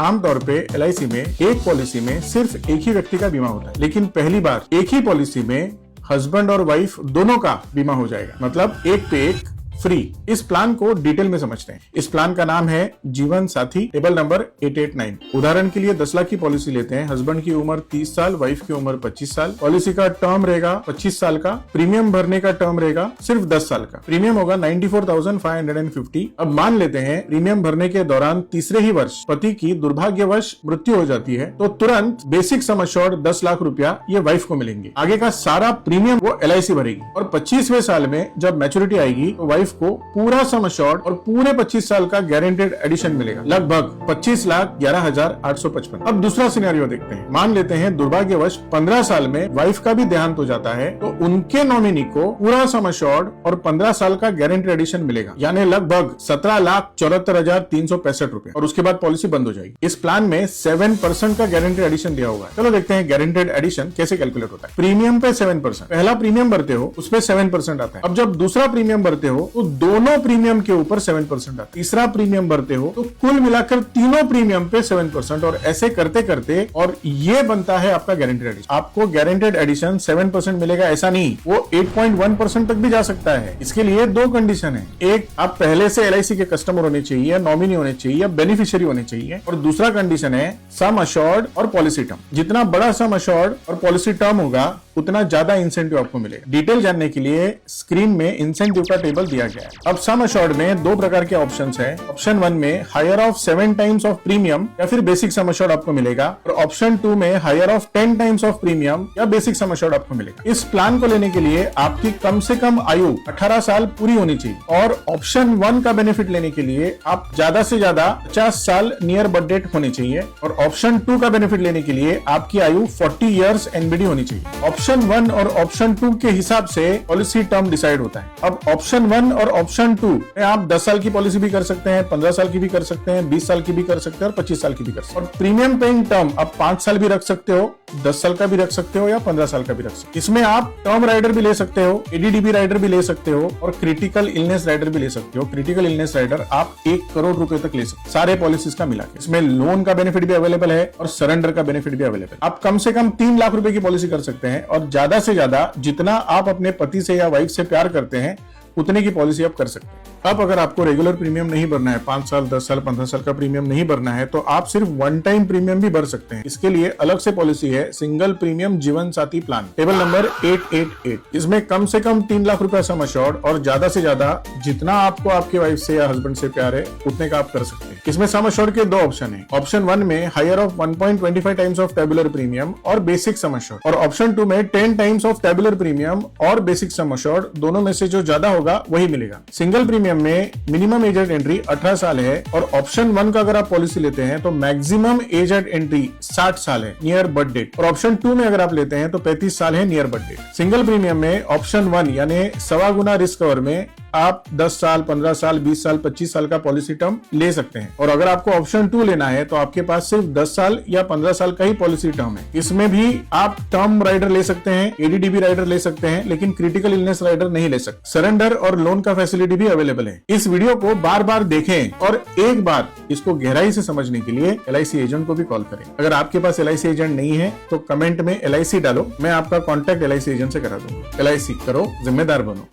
आमतौर पे एलआईसी में एक पॉलिसी में सिर्फ एक ही व्यक्ति का बीमा होता है, लेकिन पहली बार एक ही पॉलिसी में हस्बैंड और वाइफ दोनों का बीमा हो जाएगा, मतलब एक पे एक फ्री। इस प्लान को डिटेल में समझते हैं। इस प्लान का नाम है जीवन साथी, टेबल नंबर 889। उदाहरण के लिए 10 लाख की पॉलिसी लेते हैं। हस्बैंड की उम्र 30 साल, वाइफ की उम्र 25 साल। पॉलिसी का टर्म रहेगा 25 साल का। प्रीमियम भरने का टर्म रहेगा सिर्फ 10 साल का। प्रीमियम होगा 94,550। अब मान लेते हैं प्रीमियम भरने के दौरान तीसरे ही वर्ष पति की दुर्भाग्यवश मृत्यु हो जाती है, तो तुरंत बेसिक सम एश्योर्ड 10 लाख रुपया ये वाइफ को मिलेंगे। आगे का सारा प्रीमियम वो एलआईसी भरेगी और 25वें साल में जब मैच्योरिटी आएगी तो वाइफ को पूरा सम एश्योर्ड और पूरे 25 साल का गारंटेड एडिशन मिलेगा, लगभग 25,11,855। अब दूसरा सिनेरियो देखते हैं। मान लेते हैं दुर्भाग्यवश 15 साल में वाइफ का भी देहांत हो जाता है, तो उनके नॉमिनी को पूरा सम एश्योर्ड और 15 साल का गारंटेड एडिशन मिलेगा, यानी लगभग 17,74,365 रुपए, और उसके बाद पॉलिसी बंद हो जाएगी। इस प्लान में 7% का गारंटेड एडिशन दिया हुआ है। चलो देखते हैं गारंटेड एडिशन कैसे कैलकुलेट होता है। प्रीमियम पे 7%, पहला प्रीमियम भरते हो उस पे 7% आता है। अब जब दूसरा प्रीमियम भरते हो तो दोनों प्रीमियम के ऊपर 7% आता है। तीसरा प्रीमियम भरते हो तो कुल मिलाकर तीनों प्रीमियम पे 7%, और ऐसे करते करते और ये बनता है आपका गारंटेड एडिशन। आपको गारंटेड एडिशन 7% मिलेगा ऐसा नहीं, वो 8.1% तक भी जा सकता है। इसके लिए दो कंडीशन है। एक, आप पहले से एलआईसी के कस्टमर होने चाहिए, नॉमिनी होने चाहिए, बेनिफिशियरी होने चाहिए, और दूसरा कंडीशन है सम एश्योर्ड और पॉलिसी टर्म। जितना बड़ा सम एश्योर्ड और पॉलिसी टर्म होगा उतना ज्यादा इंसेंटिव आपको मिलेगा। डिटेल जानने के लिए स्क्रीन में इंसेंटिव का टेबल दिया गया है। अब सम एश्योर्ड में दो प्रकार के ऑप्शंस हैं। ऑप्शन 1 में higher of 7 times of premium या फिर बेसिक सम एश्योर्ड आपको मिलेगा, और ऑप्शन 2 में higher of 10 times of premium या बेसिक सम एश्योर्ड आपको मिलेगा। इस प्लान को लेने के लिए आपकी कम से कम आयु 18 साल पूरी होनी चाहिए, और ऑप्शन 1 का बेनिफिट लेने के लिए आप ज्यादा से ज्यादा 50 साल नियर बर्थ डेट होनी चाहिए, और ऑप्शन 2 का बेनिफिट लेने के लिए आपकी आयु 40 इयर्स एनबीडी होनी चाहिए। ऑप्शन 1 और ऑप्शन 2 के हिसाब से पॉलिसी टर्म डिसाइड होता है। अब ऑप्शन 1 और ऑप्शन 2 में आप 10 साल की पॉलिसी भी कर सकते हैं, 15 साल की भी कर सकते हैं, 20 साल की भी कर सकते हैं, और 25 साल की भी कर सकते हैं। और प्रीमियम पेइंग टर्म आप 5 साल भी रख सकते हो, 10 साल का भी रख सकते हो, या 15 साल का भी रख सकते हो। इसमें आप टर्म राइडर भी ले सकते हो, एडीडीबी राइडर भी ले सकते हो, और क्रिटिकल इलनेस राइडर भी ले सकते हो। क्रिटिकल इलनेस राइडर आप 1 करोड़ रुपए तक ले सकते हो, सारे पॉलिसीज का मिला के। इसमें लोन का बेनिफिट भी अवेलेबल है और सरेंडर का बेनिफिट भी अवेलेबल। आप कम से कम 3 लाख रुपए की पॉलिसी कर सकते हैं, और ज्यादा से ज्यादा जितना आप अपने पति से या वाइफ से प्यार करते हैं उतने की पॉलिसी आप कर सकते हैं। अब अगर आपको रेगुलर प्रीमियम नहीं भरना है, 5 साल, 10 साल, 15 साल का प्रीमियम नहीं भरना है, तो आप सिर्फ 1 टाइम प्रीमियम भी भर सकते हैं। इसके लिए अलग से पॉलिसी है, सिंगल प्रीमियम जीवन साथी प्लान, टेबल नंबर 888। इसमें कम से कम 3 लाख रुपया सम एश्योर्ड और ज्यादा से ज्यादा जितना आपको आपके वाइफ से या हस्बैंड से प्यार है उतने का आप कर सकते हैं। इसमें सम एश्योर्ड के 2 ऑप्शन है। ऑप्शन 1 में higher of 1.25 times of tabular premium और बेसिक सम एश्योर्ड, और ऑप्शन 2 में 10 टाइम्स ऑफ टेबुलर प्रीमियम और बेसिक सम एश्योर्ड। दोनों में से जो ज्यादा होगा वही मिलेगा। सिंगल प्रीमियम में मिनिमम एज एट एंट्री 18 साल है, और ऑप्शन 1 का अगर आप पॉलिसी लेते हैं तो मैक्सिमम एज एट एंट्री 60 साल है नियर बर्थ डेट, और ऑप्शन 2 में अगर आप लेते हैं तो 35 साल है near birth date. Single premium में ऑप्शन 1 यानी 1.25 गुना रिस्क कवर में आप 10 साल, 15 साल, 20 साल, 25 साल का पॉलिसी टर्म ले सकते हैं, और अगर आपको ऑप्शन 2 लेना है तो आपके पास सिर्फ 10 साल या 15 साल का ही पॉलिसी टर्म है। इसमें भी आप टर्म राइडर ले सकते हैं, एडीडीबी राइडर ले सकते हैं, लेकिन क्रिटिकल इलनेस राइडर नहीं ले सकते। सरेंडर और लोन का फैसिलिटी भी अवेलेबल है। इस वीडियो को बार बार देखें और एक बार इसको गहराई से समझने के लिए एलआईसी एजेंट को भी कॉल करें। अगर आपके पास एलआईसी एजेंट नहीं है तो कमेंट में एलआईसी डालो, मैं आपका कॉन्टैक्ट एलआईसी एजेंट से करा दूंगा। एलआईसी करो, जिम्मेदार बनो।